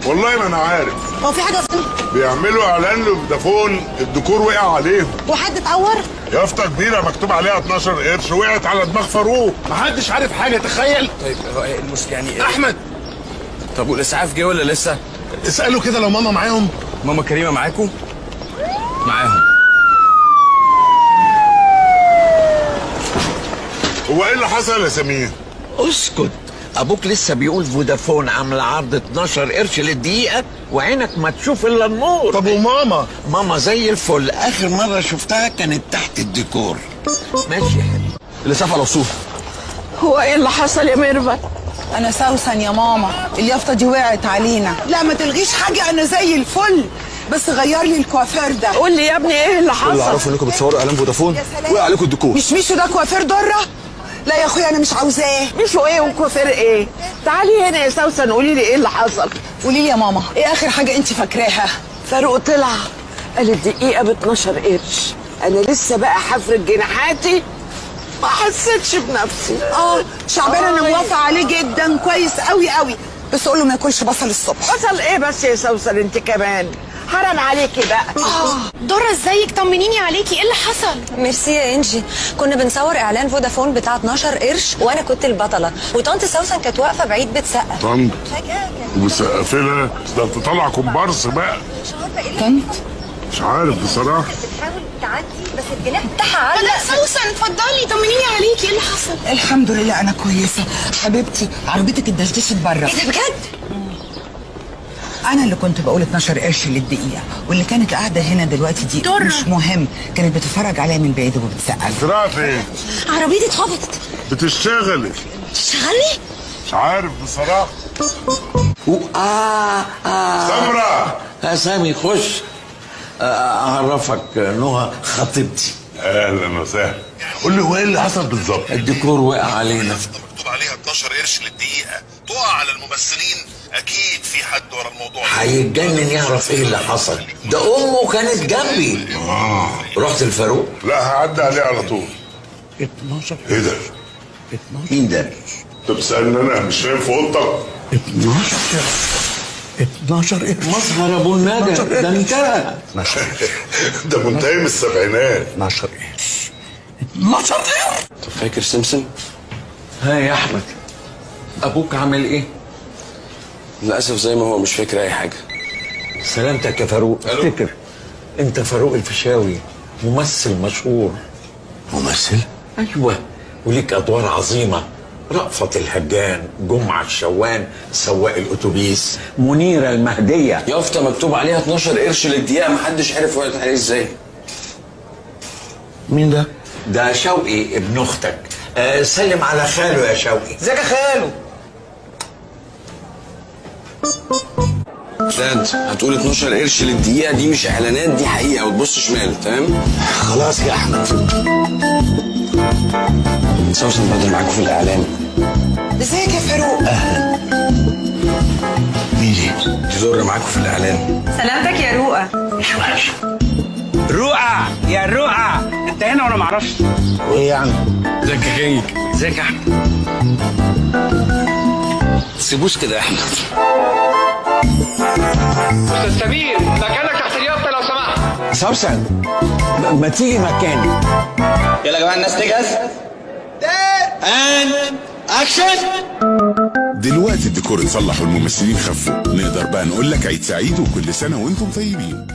والله ما انا عارف. هو في حاجه بيعملوا اعلان لفودافون، الديكور وقع عليهم. وحد اتعور؟ يافطه كبيره مكتوب عليها 12 قرش وقعت على دماغ فاروق. محدش عارف حاجه، تخيل. طيب هو يعني احمد، طب والاسعاف جه ولا لسه؟ اساله كده لو ماما معاهم. ماما كريمه معاكم؟ معاهم. هو ايه اللي حصل يا سمير؟ اسكت، ابوك لسه بيقول فودافون عامل عرض 12 قرش للدقيقه وعينك ما تشوف الا النور. طب وماما؟ ماما زي الفل، اخر مره شفتها كانت تحت الديكور. ماشي يا حبيبي. الاسعاف على وصول. هو ايه اللي حصل يا ميرفت؟ انا سوسن يا ماما، اليافطه دي وقعت علينا. لا ما تلغيش حاجه، انا زي الفل، بس غير لي الكوافير ده. قول لي يا ابني ايه اللي حصل؟ اللي اعرفه انكم بتصوروا اعلان فودافون وقع عليكم الديكور. مش ميشو ده كوافير دره؟ لا يا اخويا انا مش عاوزاه. مش ايه وكوافير ايه؟ تعالي هنا يا سوسن قولي لي ايه اللي حصل. قولي لي يا ماما، ايه اخر حاجه انت فاكراها؟ فاروق طلع قال الدقيقه ب 12 قرش. انا لسه بقى حفرك جناحاتي، ما حسيتش بنفسي. شعبان انا موافقه عليه جدا، كويس قوي قوي، بس قول له ما ياكلش بصل الصبح. حصل ايه بس يا سوسن انت كمان؟ حرام عليكي بقى. دورة ازيك؟ طمنيني عليكي، ايه اللي حصل؟ ميرسي يا انجي. كنا بنصور اعلان فودافون بتاع 12 قرش وانا كنت البطله وطنط سوسن كانت واقفه بعيد بتسقف. طنط فجاه وسقف لها؟ ده انت طالع كومبارس بقى. مش عارفه ايه طنط مش عارف بصراحه. بتحاول تعدي بس الجناح بتاعها علق. لا سوسن اتفضلي طمنيني عليكي، ايه اللي حصل؟ الحمد لله انا كويسه حبيبتي. عربيتك اتدشدشت بره. ايه ده بجد؟ انا اللي كنت بقول 12 قرش للدقيقه، واللي كانت قاعده هنا دلوقتي دي درة. مش مهم، كانت بتتفرج عليا من بعيد وبتسقف. زراعه فين؟ عربيتي اتخبطت. بتشتغلي؟ تشتغلي؟ مش عارف بصراحه. سمرة يا سامي خش. اعرفك نهى خطيبتي. اهلا وسهلا. قول لي هو ايه اللي حصل بالظبط؟ الديكور وقع علينا. مكتوب عليها 12 قرش للدقيقه، تقع على الممثلين، اكيد في حد ورا الموضوع ده. هيتجنن يعرف ايه اللي حصل. ده امه كانت جنبي. رحت الفاروق. لا هعدي عليه على طول. 12 ايه ده؟ مين ده؟ انت بتسالني انا مش فاهم في اوضتك؟ 12 قرش مظهر ابو الندى. ده انتهى. ده منتهي من السبعينات. 12 قرش 12 قرش. طب فاكر سمسم؟ ها يا احمد، ابوك عامل ايه؟ للاسف زي ما هو، مش فاكر اي حاجه. سلامتك يا فاروق. افتكر انت فاروق الفيشاوي، ممثل مشهور. ممثل؟ ايوه، وليك ادوار عظيمه. رأفت الهجان، جمعة الشوان، سواق الاتوبيس، منيرة المهدية. يافطه مكتوب عليها 12 قرش للدقيقه، محدش عارف وقعت عليه ازاي. مين ده؟ ده شوقي ابن اختك. سلم على خاله يا شوقي. ازيك يا خالو؟ لا انت هتقول 12 قرش للدقيقه، دي مش اعلانات، دي حقيقه، وتبص شمال. تمام؟ خلاص يا احمد. سوسن بدر معاكم في الاعلان. ازيك يا فاروق؟ مين دي؟ دي زهره معاكم في الاعلان. سلامتك يا رؤى. مش وحش. رؤى يا رؤى، انت هنا وانا معرفش. وايه يعني؟ ازيك يا كينج؟ ازيك يا احمد؟ سيبوس كده يا احمد. استاذ سمير، مكانك تحت اليافطه لو سمحت. سوسن ما تيجي مكاني. يلا يا جماعه الناس تجهز. اند اكشن. دلوقتي الديكور اتصلح والممثلين خفوا، نقدر بقى نقول لك عيد سعيد وكل سنه وانتم طيبين.